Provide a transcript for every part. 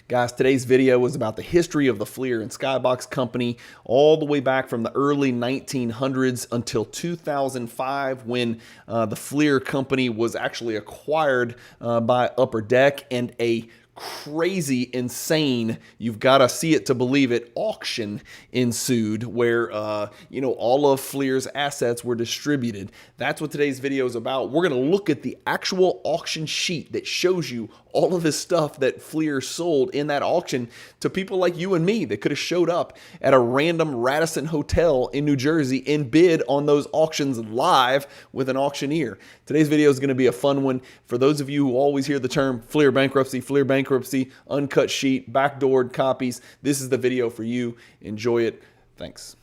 Guys, today's video was about the history of the Fleer and Skybox company all the way back from the early 1900s until 2005 when the Fleer company was actually acquired by Upper Deck, and a crazy, insane, you've got to see it to believe it, auction ensued where, all of Fleer's assets were distributed. That's what today's video is about. We're going to look at the actual auction sheet that shows you all of this stuff that Fleer sold in that auction to people like you and me that could have showed up at a random Radisson hotel in New Jersey and bid on those auctions live with an auctioneer. Today's video is going to be a fun one. For those of you who always hear the term Fleer bankruptcy, uncut sheet, backdoored copies, this is the video for you. Enjoy it. Thanks.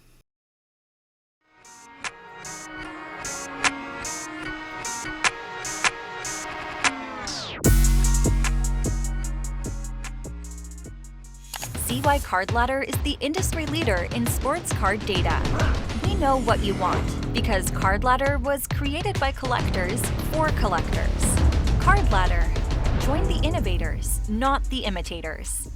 See why Card Ladder is the industry leader in sports card data. We know what you want because Card Ladder was created by collectors for collectors. Card Ladder. Join the innovators, not the imitators.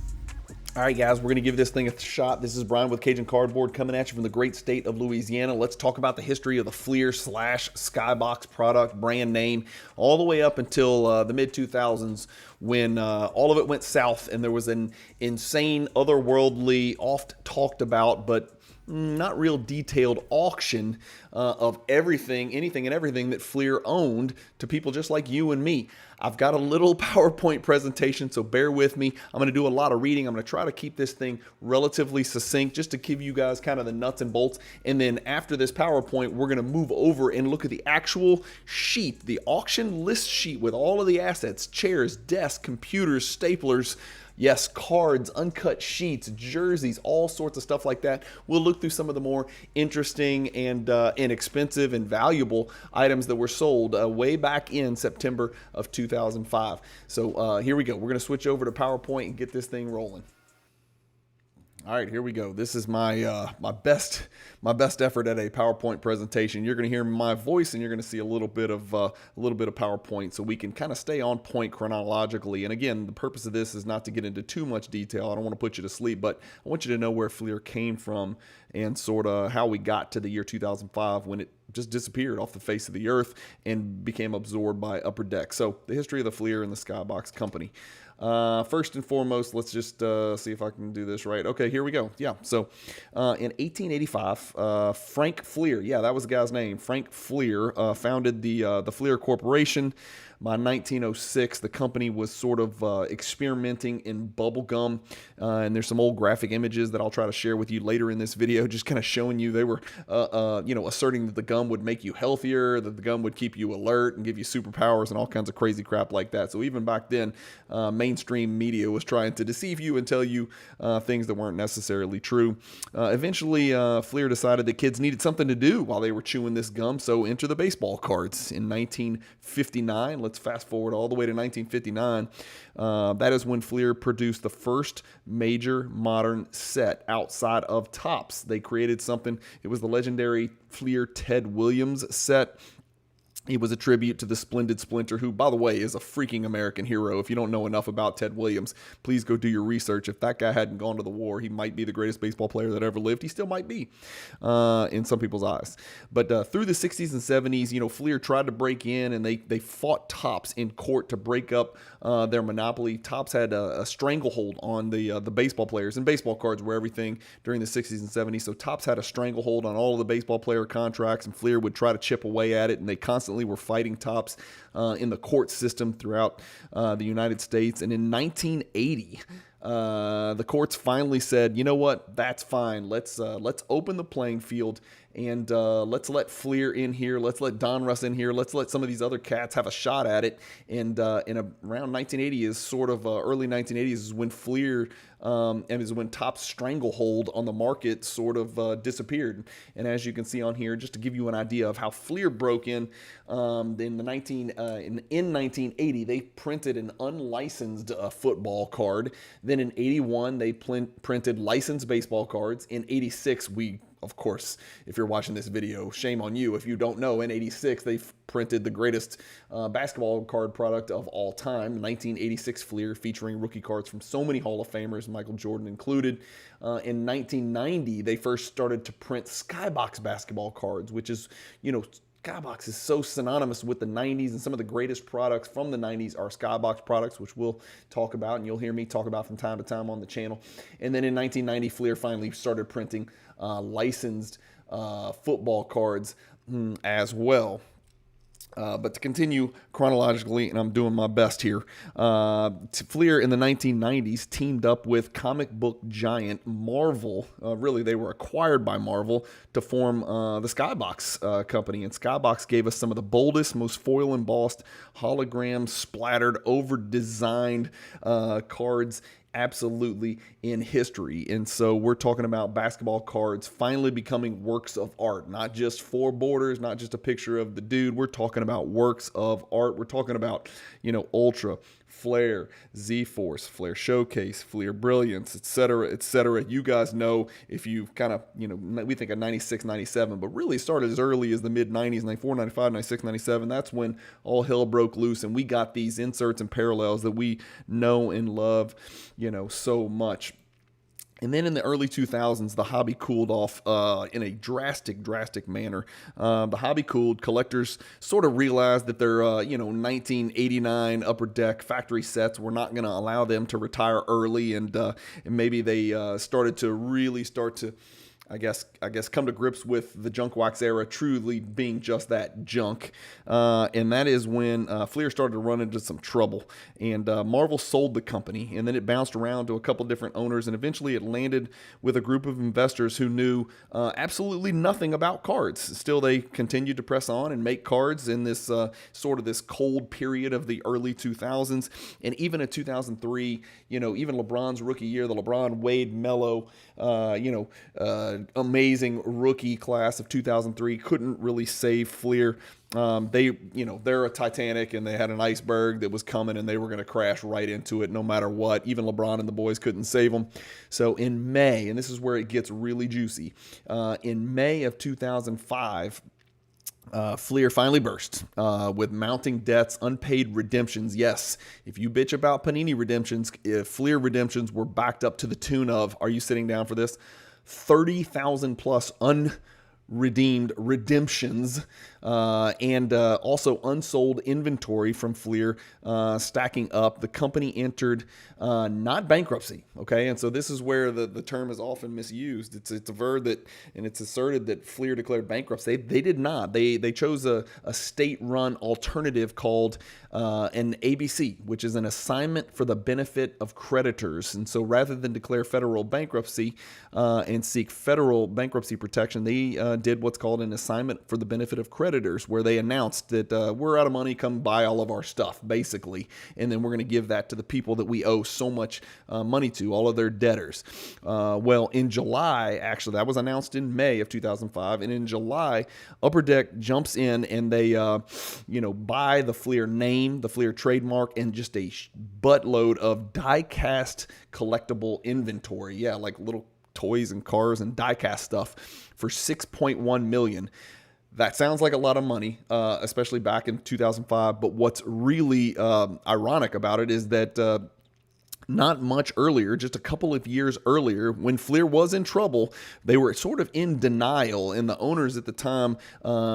All right, guys, we're going to give this thing a shot. This is Brian with Cajun Cardboard coming at you from the great state of Louisiana. Let's talk about the history of the Fleer / Skybox product, brand name, all the way up until the mid-2000s when all of it went south and there was an insane, otherworldly, oft talked about, but not real detailed auction of everything, anything and everything that Fleer owned to people just like you and me. I've got a little PowerPoint presentation, so bear with me. I'm going to do a lot of reading. I'm going to try to keep this thing relatively succinct just to give you guys kind of the nuts and bolts. And then after this PowerPoint, we're going to move over and look at the actual sheet, the auction list sheet with all of the assets, chairs, desks, computers, staplers, yes, cards, uncut sheets, jerseys, all sorts of stuff like that. We'll look through some of the more interesting and inexpensive and valuable items that were sold way back in September of 2005. So here we go. We're going to switch over to PowerPoint and get this thing rolling. All right, here we go. This is my my best effort at a PowerPoint presentation. You're going to hear my voice, and you're going to see a little bit of PowerPoint, so we can kind of stay on point chronologically. And again, the purpose of this is not to get into too much detail. I don't want to put you to sleep, but I want you to know where Fleer came from and sort of how we got to the year 2005 when it just disappeared off the face of the earth and became absorbed by Upper Deck. So the history of the Fleer and the Skybox company. First and foremost, let's just see if I can do this right. Okay, here we go. Yeah, so in 1885, Frank Fleer, yeah, that was the guy's name. Frank Fleer founded the Fleer Corporation. By 1906, the company was sort of experimenting in bubble gum, and there's some old graphic images that I'll try to share with you later in this video, just kind of showing you they were, asserting that the gum would make you healthier, that the gum would keep you alert and give you superpowers and all kinds of crazy crap like that. So even back then, mainstream media was trying to deceive you and tell you things that weren't necessarily true. Eventually, Fleer decided that kids needed something to do while they were chewing this gum, so enter the baseball cards. In 1959, let's fast forward all the way to 1959. That is when Fleer produced the first major modern set outside of Topps. They created something. It was the legendary Fleer Ted Williams set. It was a tribute to the splendid Splinter, who, by the way, is a freaking American hero. If you don't know enough about Ted Williams, please go do your research. If that guy hadn't gone to the war, he might be the greatest baseball player that ever lived. He still might be in some people's eyes. But through the 60s and 70s, Fleer tried to break in, and they fought Topps in court to break up their monopoly. Topps had a stranglehold on the baseball players, and baseball cards were everything during the 60s and 70s. So Topps had a stranglehold on all of the baseball player contracts, and Fleer would try to chip away at it, and they constantly were fighting Topps in the court system throughout the United States. And in 1980, the courts finally said, you know what, that's fine. Let's open the playing field, and let's let Fleer in here. Let's let Donruss in here. Let's let some of these other cats have a shot at it. And around 1980 is sort of early 1980s is when Fleer and is when Topps stranglehold on the market sort of disappeared. And as you can see on here, just to give you an idea of how Fleer broke in 1980, they printed an unlicensed football card. Then in 81, they printed licensed baseball cards. In 86, we of course, if you're watching this video, shame on you. If you don't know, in 86, they printed the greatest basketball card product of all time, 1986 Fleer, featuring rookie cards from so many Hall of Famers, Michael Jordan included. In 1990, they first started to print Skybox basketball cards, which is, Skybox is so synonymous with the 90s, and some of the greatest products from the 90s are Skybox products, which we'll talk about, and you'll hear me talk about from time to time on the channel. And then in 1990, Fleer finally started printing licensed football cards as well. But to continue chronologically, and I'm doing my best here, Fleer in the 1990s teamed up with comic book giant Marvel. Really, they were acquired by Marvel to form the Skybox company. And Skybox gave us some of the boldest, most foil embossed, hologram splattered, over-designed cards absolutely in history. And so we're talking about basketball cards finally becoming works of art, not just four borders, not just a picture of the dude. We're talking about works of art. We're talking about, Ultra, Flare, Z-Force, Flare Showcase, Fleer Brilliance, etc., etc. You guys know, if you kind of, we think of 96, 97, but really started as early as the mid-90s, 94, 95, 96, 97. That's when all hell broke loose, and we got these inserts and parallels that we know and love, so much. And then in the early 2000s, the hobby cooled off in a drastic manner. The hobby cooled. Collectors sort of realized that their, 1989 Upper Deck factory sets were not going to allow them to retire early, and maybe they started to I guess come to grips with the junk wax era truly being just that, junk. And that is when Fleer started to run into some trouble. And Marvel sold the company, and then it bounced around to a couple different owners, and eventually it landed with a group of investors who knew absolutely nothing about cards. Still, they continued to press on and make cards in this sort of this cold period of the early 2000s. And even in 2003, even LeBron's rookie year, the LeBron, Wade, Melo, amazing rookie class of 2003 couldn't really save Fleer. They're a Titanic, and they had an iceberg that was coming, and they were going to crash right into it no matter what. Even LeBron and the boys couldn't save them. So in May, and this is where it gets really juicy, in May of 2005, Fleer finally burst with mounting debts, unpaid redemptions. Yes, if you bitch about Panini redemptions, if Fleer redemptions were backed up to the tune of, are you sitting down for this? 30,000 plus unredeemed redemptions, and also unsold inventory from Fleer stacking up. The company entered not bankruptcy, okay? And so this is where the term is often misused. It's a verb that, and it's asserted that Fleer declared bankruptcy. They did not. They chose a state-run alternative called an ABC, which is an assignment for the benefit of creditors. And so rather than declare federal bankruptcy and seek federal bankruptcy protection, they did what's called an assignment for the benefit of creditors, where they announced that we're out of money, come buy all of our stuff, basically, and then we're going to give that to the people that we owe so much money to, all of their debtors. Well, in July, actually, that was announced in May of 2005, and in July, Upper Deck jumps in and they, buy the Fleer name, the Fleer trademark, and just a buttload of die-cast collectible inventory. Yeah, like little toys and cars and die-cast stuff for $6.1 million. That sounds like a lot of money, especially back in 2005. But what's really ironic about it is that not much earlier, just a couple of years earlier, when Fleer was in trouble, they were sort of in denial, and the owners at the time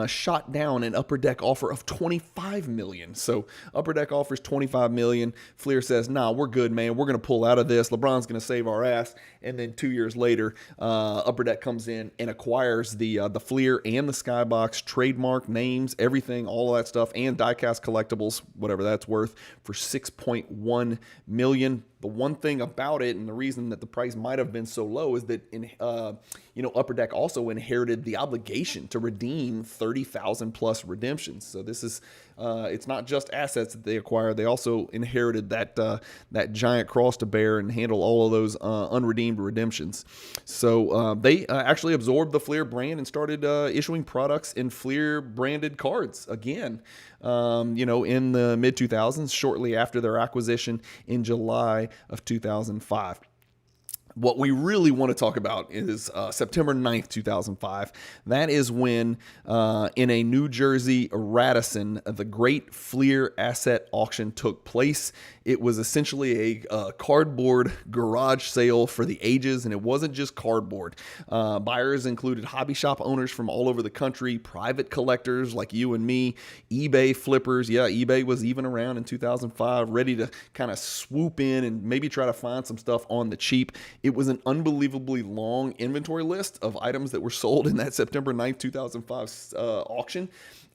shot down an Upper Deck offer of $25 million. So Upper Deck offers $25 million. Fleer says, nah, we're good, man. We're going to pull out of this. LeBron's going to save our ass. And then 2 years later, Upper Deck comes in and acquires the Fleer and the Skybox trademark names, everything, all of that stuff, and diecast collectibles, whatever that's worth, for $6.1 million. The one thing about it, and the reason that the price might have been so low, is that Upper Deck also inherited the obligation to redeem 30,000 plus redemptions. So this is it's not just assets that they acquired; they also inherited that giant cross to bear and handle all of those unredeemed redemptions. So they actually absorbed the Fleer brand and started issuing products in Fleer branded cards again. In the mid 2000s, shortly after their acquisition in July of 2005. What we really want to talk about is September 9th, 2005. That is when, in a New Jersey Radisson, the Great Fleer Asset Auction took place. It was essentially a cardboard garage sale for the ages, and it wasn't just cardboard. Buyers included hobby shop owners from all over the country, private collectors like you and me, eBay flippers. Yeah, eBay was even around in 2005, ready to kind of swoop in and maybe try to find some stuff on the cheap. It was an unbelievably long inventory list of items that were sold in that September 9th, 2005 auction.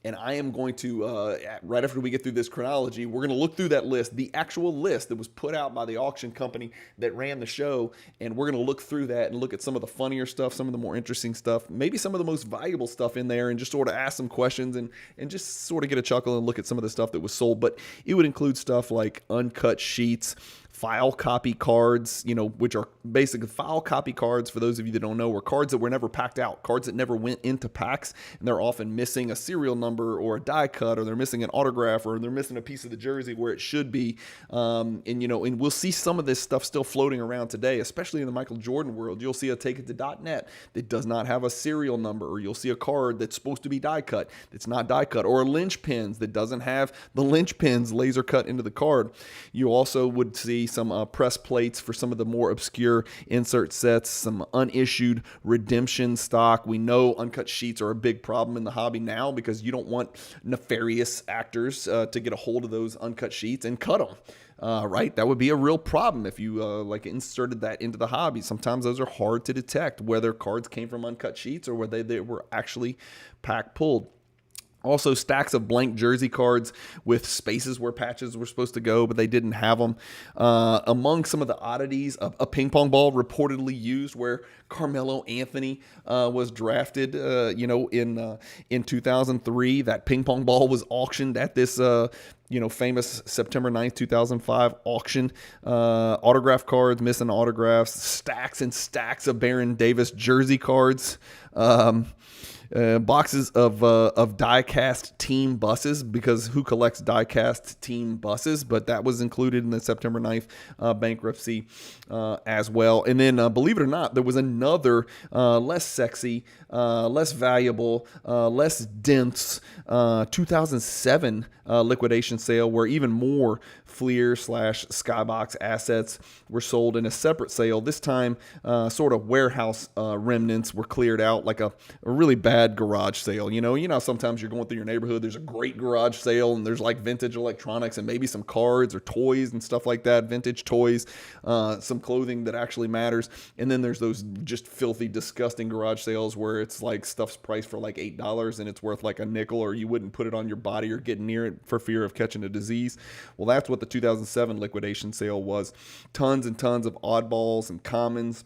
And I am going to, right after we get through this chronology, we're going to look through that list, the actual list that was put out by the auction company that ran the show. And we're going to look through that and look at some of the funnier stuff, some of the more interesting stuff, maybe some of the most valuable stuff in there, and just sort of ask some questions and just sort of get a chuckle and look at some of the stuff that was sold. But it would include stuff like uncut sheets, file copy cards, which are basically file copy cards, for those of you that don't know, were cards that were never packed out, cards that never went into packs, and they're often missing a serial number or a die cut, or they're missing an autograph, or they're missing a piece of the jersey where it should be. And we'll see some of this stuff still floating around today, especially in the Michael Jordan world. You'll see a Take It to .net that does not have a serial number, or you'll see a card that's supposed to be die cut that's not die cut, or a lynch pins that doesn't have the lynch pins laser cut into the card. You also would see some press plates for some of the more obscure insert sets, some unissued redemption stock. We know uncut sheets are a big problem in the hobby now because you don't want nefarious actors to get a hold of those uncut sheets and cut them. Right? That would be a real problem if you inserted that into the hobby. Sometimes those are hard to detect, whether cards came from uncut sheets or whether they were actually pack pulled. Also, stacks of blank jersey cards with spaces where patches were supposed to go, but they didn't have them. Among some of the oddities, a ping pong ball reportedly used where Carmelo Anthony was drafted, in 2003. That ping pong ball was auctioned at this famous September 9th, 2005 auction. Autograph cards, missing autographs, stacks and stacks of Baron Davis jersey cards. Boxes of die-cast team buses, because who collects die-cast team buses? But that was included in the September 9th bankruptcy as well. And then, believe it or not, there was another less sexy, less valuable, less dense 2007 liquidation sale where even more Fleer/Skybox assets were sold in a separate sale. This time, sort of warehouse remnants were cleared out, like a really bad garage sale. Sometimes you're going through your neighborhood, there's a great garage sale, and there's like vintage electronics and maybe some cards or toys and stuff like that, vintage toys, some clothing that actually matters. And then there's those just filthy, disgusting garage sales where it's like stuff's priced for like $8 and it's worth like a nickel, or you wouldn't put it on your body or get near it for fear of catching a disease. Well, that's what the 2007 liquidation sale was. Tons and tons of oddballs and commons,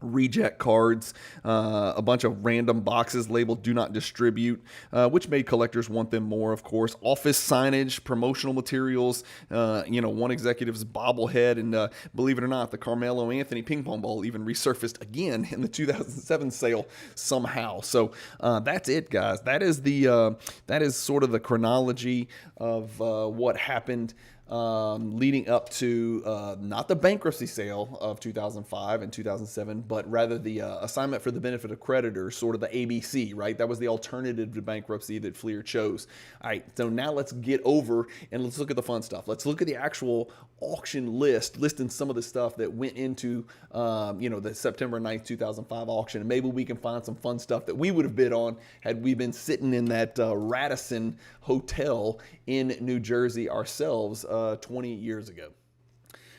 reject cards, a bunch of random boxes labeled "Do Not Distribute," which made collectors want them more, of course. Office signage, promotional materials, one executive's bobblehead, and believe it or not, the Carmelo Anthony ping pong ball even resurfaced again in the 2007 sale somehow. So that's it, guys. That is sort of the chronology of what happened leading up to not the bankruptcy sale of 2005 and 2007, but rather the assignment for the benefit of creditors, sort of the ABC, right? That was the alternative to bankruptcy that Fleer chose. All right, so now let's get over and let's look at the fun stuff. Let's look at the actual auction listing some of the stuff that went into the September 9th, 2005 auction, and maybe we can find some fun stuff that we would have bid on had we been sitting in that Radisson hotel in New Jersey ourselves 20 years ago.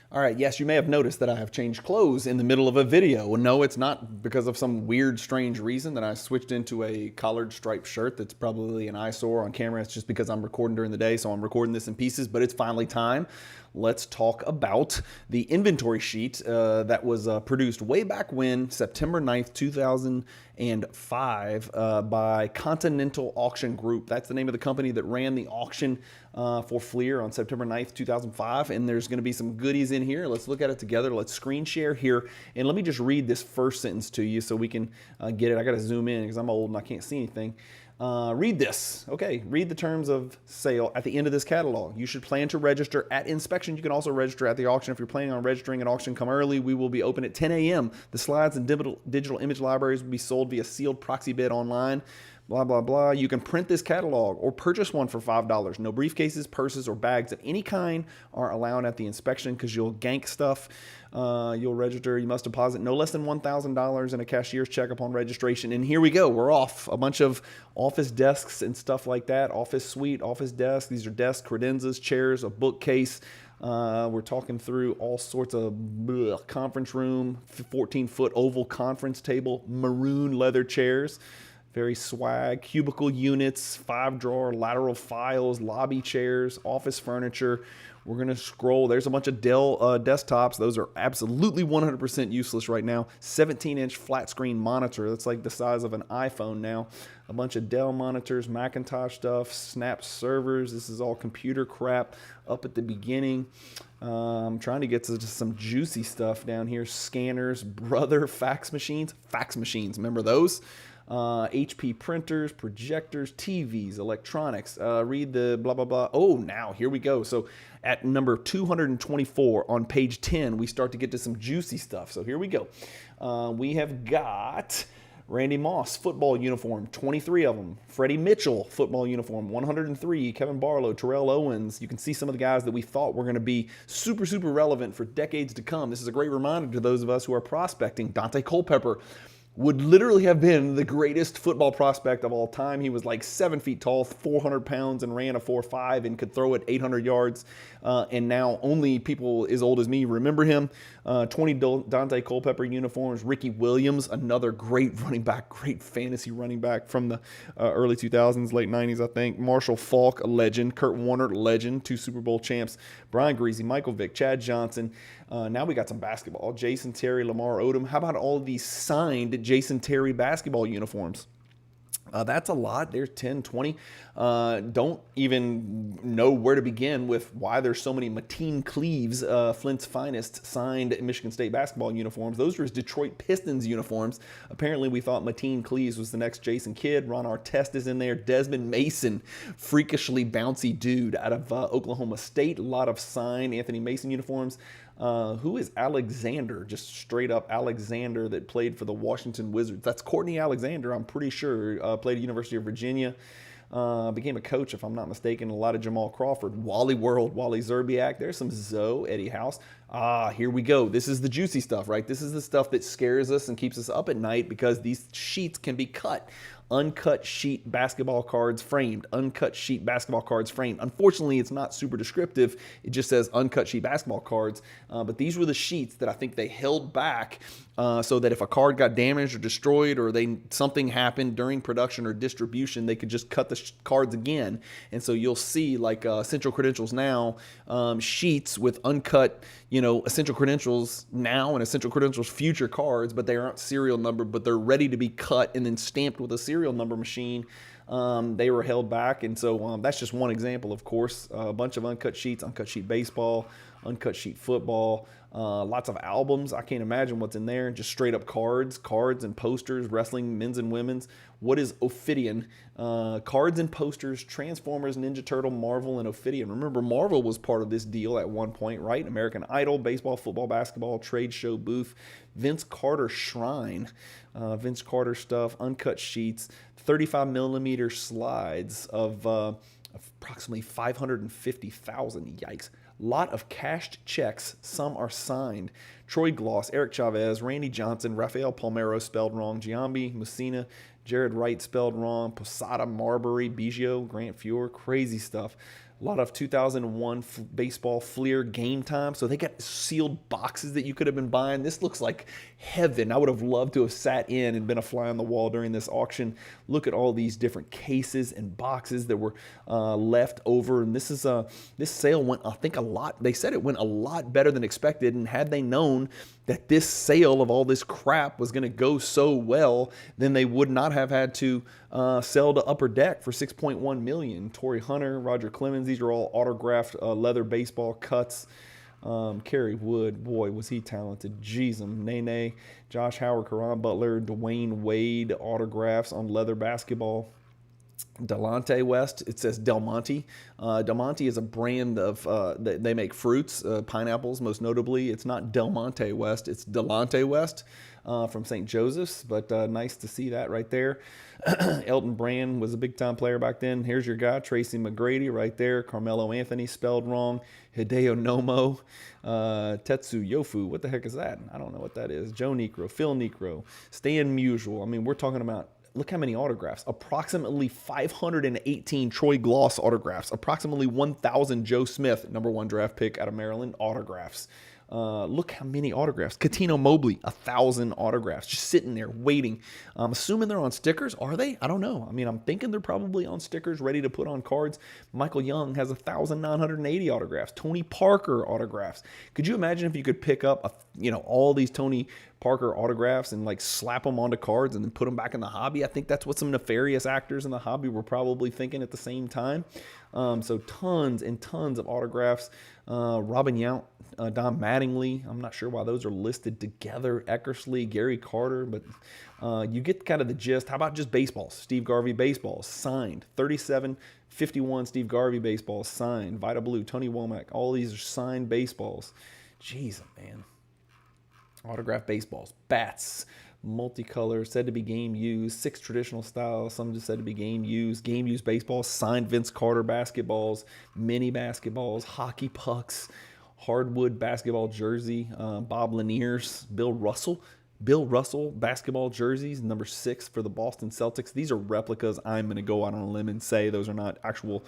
All right, yes, you may have noticed that I have changed clothes in the middle of a video. No, it's not because of some weird, strange reason that I switched into a collared striped shirt that's probably an eyesore on camera. It's just because I'm recording during the day, so I'm recording this in pieces, but it's finally time. Let's talk about the inventory sheet that was produced way back when, September 9th, 2005, by Continental Auction Group. That's the name of the company that ran the auction for Fleer on September 9th, 2005. And there's going to be some goodies in here. Let's look at it together. Let's screen share here. And let me just read this first sentence to you so we can get it. I got to zoom in because I'm old and I can't see anything. Read this. Okay, read the terms of sale at the end of this catalog. You should plan to register at inspection. You can also register at the auction. If you're planning on registering at auction, come early. We will be open at 10 a.m. The slides and digital image libraries will be sold via sealed proxy bid online. Blah, blah, blah. You can print this catalog or purchase one for $5. No briefcases, purses, or bags of any kind are allowed at the inspection because you'll gank stuff. You'll register. You must deposit no less than $1,000 in a cashier's check upon registration. And here we go. We're off. A bunch of office desks and stuff like that. Office suite, office desk. These are desks, credenzas, chairs, a bookcase. We're talking through all sorts of conference room, 14-foot oval conference table, maroon leather chairs. Very swag, cubicle units, 5-drawer, lateral files, lobby chairs, office furniture. We're going to scroll. There's a bunch of Dell desktops. Those are absolutely 100% useless right now. 17-inch flat screen monitor. That's like the size of an iPhone now. A bunch of Dell monitors, Macintosh stuff, Snap servers. This is all computer crap up at the beginning. I'm trying to get to just some juicy stuff down here. Scanners, Brother fax machines. Fax machines, remember those? HP printers, projectors, TVs, electronics. Read the blah, blah, blah. Oh, now here we go. So at number 224 on page 10, we start to get to some juicy stuff. So here we go. We have got Randy Moss football uniform, 23 of them. Freddie Mitchell football uniform, 103. Kevin Barlow, Terrell Owens. You can see some of the guys that we thought were going to be super, super relevant for decades to come. This is a great reminder to those of us who are prospecting. Dante Culpepper would literally have been the greatest football prospect of all time. He was like 7 feet tall, 400 pounds, and ran a 4.5 and could throw it 800 yards. And now only people as old as me remember him. 20 Dante Culpepper uniforms. Ricky Williams, another great running back, great fantasy running back from the early 2000s, late 90s, I think. Marshall Faulk, a legend. Kurt Warner, legend. 2 Super Bowl champs. Brian Greasy, Michael Vick, Chad Johnson. Now we got some basketball. Jason Terry, Lamar Odom. How about all of these signed Jason Terry basketball uniforms? That's a lot. There's 10, 20. Don't even know where to begin with why there's so many Mateen Cleaves, Flint's finest, signed Michigan State basketball uniforms. Those were his Detroit Pistons uniforms. Apparently, we thought Mateen Cleaves was the next Jason Kidd. Ron Artest is in there. Desmond Mason, freakishly bouncy dude out of Oklahoma State. A lot of signed Anthony Mason uniforms. Who is Alexander? Just straight up Alexander that played for the Washington Wizards. That's Courtney Alexander, I'm pretty sure. Played at University of Virginia. Became a coach, if I'm not mistaken. A lot of Jamal Crawford. Wally World, Wally Zerbiak. There's some Zoe, Eddie House. Here we go. This is the juicy stuff, right? This is the stuff that scares us and keeps us up at night because these sheets can be cut. Uncut sheet basketball cards framed. Uncut sheet basketball cards framed. Unfortunately, it's not super descriptive. It just says uncut sheet basketball cards. But these were the sheets that I think they held back so that if a card got damaged or destroyed or something happened during production or distribution, they could just cut the cards again. And so you'll see like Essential Credentials Now sheets with uncut, Essential Credentials Now and Essential Credentials Future cards, but they aren't serial numbered, but they're ready to be cut and then stamped with a serial number machine. They were held back, and so that's just one example, of course. A bunch of uncut sheets, uncut sheet baseball, uncut sheet football, lots of albums. I can't imagine what's in there. Just straight up cards and posters, wrestling, men's and women's. What is Ophidian? Cards and posters, Transformers, Ninja Turtle, Marvel, and Ophidian. Remember, Marvel was part of this deal at one point, right? American Idol, baseball, football, basketball, trade show booth, Vince Carter Shrine, Vince Carter stuff, uncut sheets, 35 millimeter slides of approximately 550,000. Yikes. Lot of cashed checks. Some are signed. Troy Gloss, Eric Chavez, Randy Johnson, Rafael Palmeiro spelled wrong, Giambi Messina, Jared Wright spelled wrong, Posada Marbury, Biggio, Grant Fuhr, crazy stuff. A lot of 2001 baseball Fleer Game Time. So they got sealed boxes that you could have been buying. This looks like heaven. I would have loved to have sat in and been a fly on the wall during this auction. Look at all these different cases and boxes that were left over. And this sale went, I think, a lot. They said it went a lot better than expected. And had they known that this sale of all this crap was going to go so well, then they would not have had to sell to Upper Deck for $6.1 million. Torrey Hunter, Roger Clemens, these are all autographed leather baseball cuts. Kerry Wood, boy, was he talented. Jeez, Nene, Josh Howard, Karan Butler, Dwayne Wade, autographs on leather basketball. Delonte West. It says Del Monte. Del Monte is a brand of, they make fruits, pineapples most notably. It's not Del Monte West, it's Delonte West from St. Joseph's, but nice to see that right there. Elton Brand was a big-time player back then. Here's your guy, Tracy McGrady right there. Carmelo Anthony spelled wrong. Hideo Nomo. Tetsu Yofu. What the heck is that? I don't know what that is. Joe Necro. Phil Necro. Stan Musial. I mean, we're talking about, look how many autographs. Approximately 518 Troy Gloss autographs. Approximately 1,000 Joe Smith, #1 draft pick out of Maryland, autographs. Look how many autographs. Katino Mobley, 1,000 autographs, just sitting there waiting. I'm assuming they're on stickers. Are they? I don't know. I mean, I'm thinking they're probably on stickers, ready to put on cards. Michael Young has 1,980 autographs. Tony Parker autographs. Could you imagine if you could pick up, all these Tony Parker autographs and like slap them onto cards and then put them back in the hobby? I think that's what some nefarious actors in the hobby were probably thinking at the same time. So tons and tons of autographs. Robin Yount, Don Mattingly. I'm not sure why those are listed together. Eckersley, Gary Carter, but you get kind of the gist. How about just baseballs? Steve Garvey baseballs signed. 3751 Steve Garvey baseballs signed. Vita Blue, Tony Womack. All these are signed baseballs. Jeez, man. Autographed baseballs, bats, multicolor, said to be game used, 6 traditional styles, some just said to be game used baseballs, signed Vince Carter basketballs, mini basketballs, hockey pucks, hardwood basketball jersey, Bob Lanier's, Bill Russell basketball jerseys, #6 for the Boston Celtics. These are replicas. I'm going to go out on a limb and say those are not actual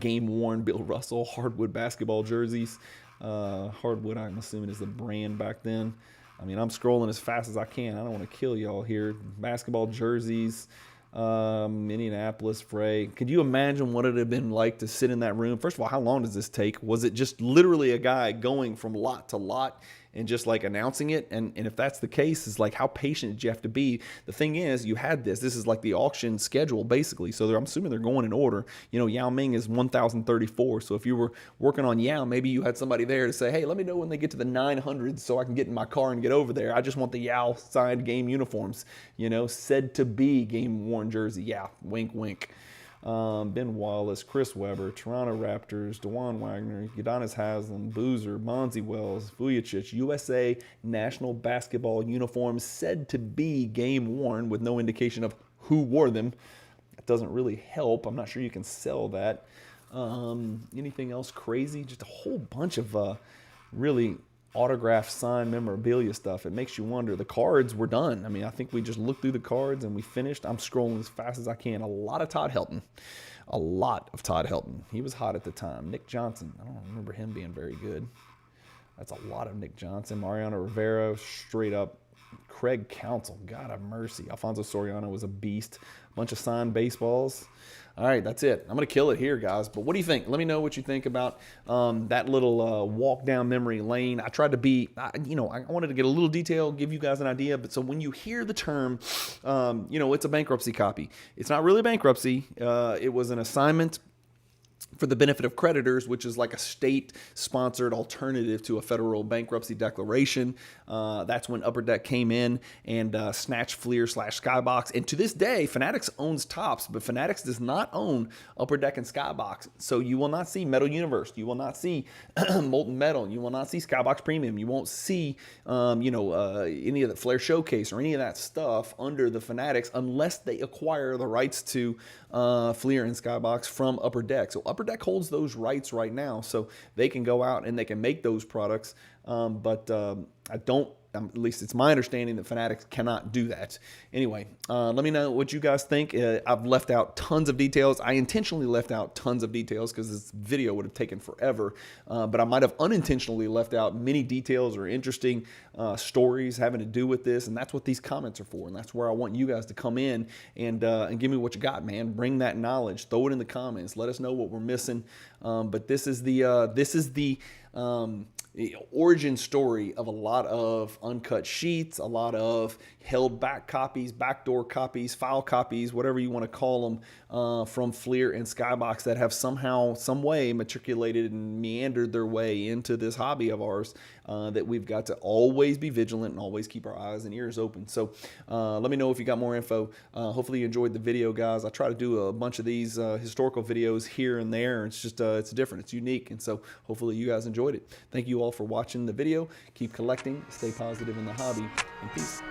game-worn Bill Russell hardwood basketball jerseys. Hardwood, I'm assuming, is the brand back then. I mean, I'm scrolling as fast as I can. I don't want to kill y'all here. Basketball jerseys, Indianapolis Fray. Could you imagine what it would have been like to sit in that room? First of all, how long does this take? Was it just literally a guy going from lot to lot and just like announcing it? And if that's the case, it's like, how patient did you have to be? The thing is, you had this is like the auction schedule basically. So I'm assuming they're going in order. Yao Ming is 1,034. So if you were working on Yao, maybe you had somebody there to say, hey, let me know when they get to the 900s so I can get in my car and get over there. I just want the Yao signed game uniforms, said to be game worn jersey. Yeah, wink, wink. Ben Wallace, Chris Webber, Toronto Raptors, DeJuan Wagner, Udonis Haslem, Boozer, Bonzi Wells, Vujicic, USA national basketball uniforms said to be game worn with no indication of who wore them. That doesn't really help. I'm not sure you can sell that. Anything else crazy? Just a whole bunch of really autograph, signed memorabilia stuff. It makes you wonder. The cards were done. I mean, I think we just looked through the cards and we finished. I'm scrolling as fast as I can. A lot of Todd Helton. He was hot at the time. Nick Johnson. I don't remember him being very good. That's a lot of Nick Johnson. Mariano Rivera, straight up. Craig Counsell, God have mercy. Alfonso Soriano was a beast. A bunch of signed baseballs. All right, that's it. I'm going to kill it here, guys. But what do you think? Let me know what you think about that little walk down memory lane. I tried to be, I wanted to get a little detail, give you guys an idea. But so when you hear the term, it's a bankruptcy copy. It's not really bankruptcy. It was an assignment for the benefit of creditors, which is like a state-sponsored alternative to a federal bankruptcy declaration. That's when Upper Deck came in and snatched Fleer/Skybox. And to this day, Fanatics owns Topps, but Fanatics does not own Upper Deck and Skybox. So you will not see Metal Universe. You will not see Molten Metal. You will not see Skybox Premium. You won't see, any of the Flair Showcase or any of that stuff under the Fanatics unless they acquire the rights to Fleer and Skybox from Upper Deck. So Upper Deck holds those rights right now, so they can go out and they can make those products. But I don't, at least it's my understanding that Fanatics cannot do that. Anyway, let me know what you guys think. I've left out tons of details. I intentionally left out tons of details because this video would have taken forever. But I might have unintentionally left out many details or interesting stories having to do with this. And that's what these comments are for. And that's where I want you guys to come in and give me what you got, man. Bring that knowledge. Throw it in the comments. Let us know what we're missing. But this is the origin story of a lot of uncut sheets, a lot of held back copies, backdoor copies, file copies, whatever you want to call them, from Fleer and Skybox that have somehow, some way matriculated and meandered their way into this hobby of ours, that we've got to always be vigilant and always keep our eyes and ears open. So let me know if you got more info. Hopefully you enjoyed the video, guys. I try to do a bunch of these historical videos here and there. It's just it's different, it's unique, and so hopefully you guys enjoyed it. Thank you all for watching the video. Keep collecting, stay positive in the hobby, and peace.